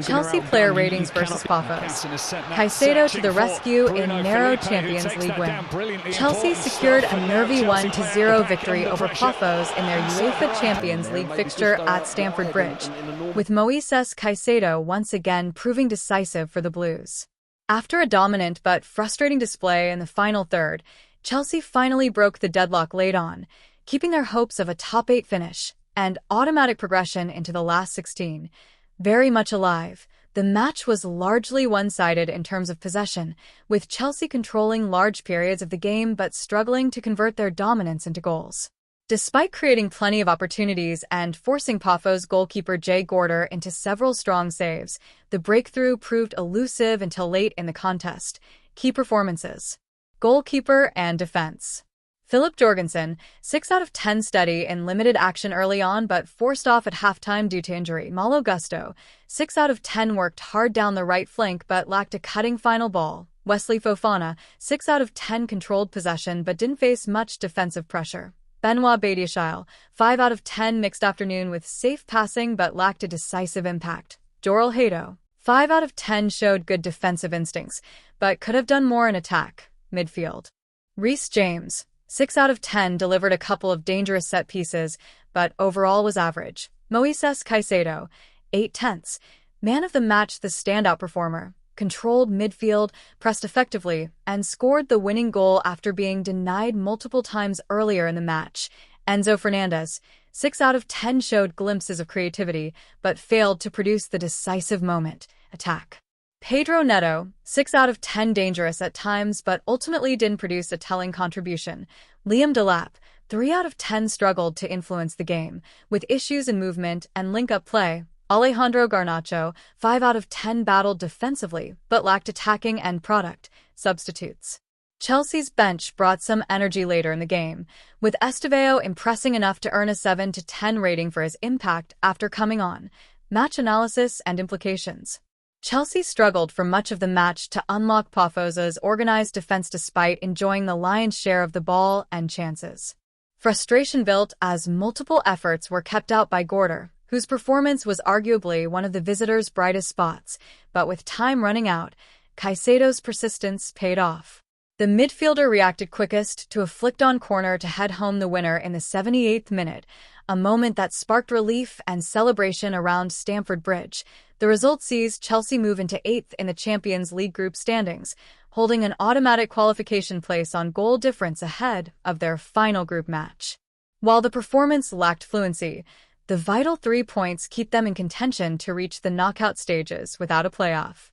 Chelsea player ratings versus Pafos. Caicedo to the rescue in narrow Champions League win. Chelsea secured a nervy 1-0 victory over Pafos in their UEFA Champions League fixture at Stamford Bridge, with Moisés Caicedo once again proving decisive for the Blues. After a dominant but frustrating display in the final third, Chelsea finally broke the deadlock late on, keeping their hopes of a top-8 finish and automatic progression into the last 16 very much alive. The match was largely one-sided in terms of possession, with Chelsea controlling large periods of the game but struggling to convert their dominance into goals. Despite creating plenty of opportunities and forcing Pafos goalkeeper Jay Gorder into several strong saves, the breakthrough proved elusive until late in the contest. Key performances: goalkeeper and defense. Philip Jorgensen, 6 out of 10 steady in limited action early on but forced off at halftime due to injury. Malo Gusto, 6 out of 10 worked hard down the right flank but lacked a cutting final ball. Wesley Fofana, 6 out of 10 controlled possession but didn't face much defensive pressure. Benoit Badiashile, 5 out of 10 mixed afternoon with safe passing but lacked a decisive impact. Joral Hato, 5 out of 10 showed good defensive instincts but could have done more in attack. Midfield. Reece James, 6 out of 10 delivered a couple of dangerous set pieces, but overall was average. Moisés Caicedo, 8/10, man of the match, the standout performer, controlled midfield, pressed effectively, and scored the winning goal after being denied multiple times earlier in the match. Enzo Fernandez, 6 out of 10 showed glimpses of creativity, but failed to produce the decisive moment. Attack. Pedro Neto, 6 out of 10 dangerous at times but ultimately didn't produce a telling contribution. Liam Delap, 3 out of 10 struggled to influence the game, with issues in movement and link-up play. Alejandro Garnacho, 5 out of 10 battled defensively but lacked attacking end product. Substitutes. Chelsea's bench brought some energy later in the game, with Estevao impressing enough to earn a 7/10 rating for his impact after coming on. Match analysis and implications. Chelsea struggled for much of the match to unlock Pafos' organized defense despite enjoying the lion's share of the ball and chances. Frustration built as multiple efforts were kept out by Gorder, whose performance was arguably one of the visitors' brightest spots, but with time running out, Caicedo's persistence paid off. The midfielder reacted quickest to a flicked-on corner to head home the winner in the 78th minute, a moment that sparked relief and celebration around Stamford Bridge. The result sees Chelsea move into 8th in the Champions League group standings, holding an automatic qualification place on goal difference ahead of their final group match. While the performance lacked fluency, the vital 3 points keep them in contention to reach the knockout stages without a playoff.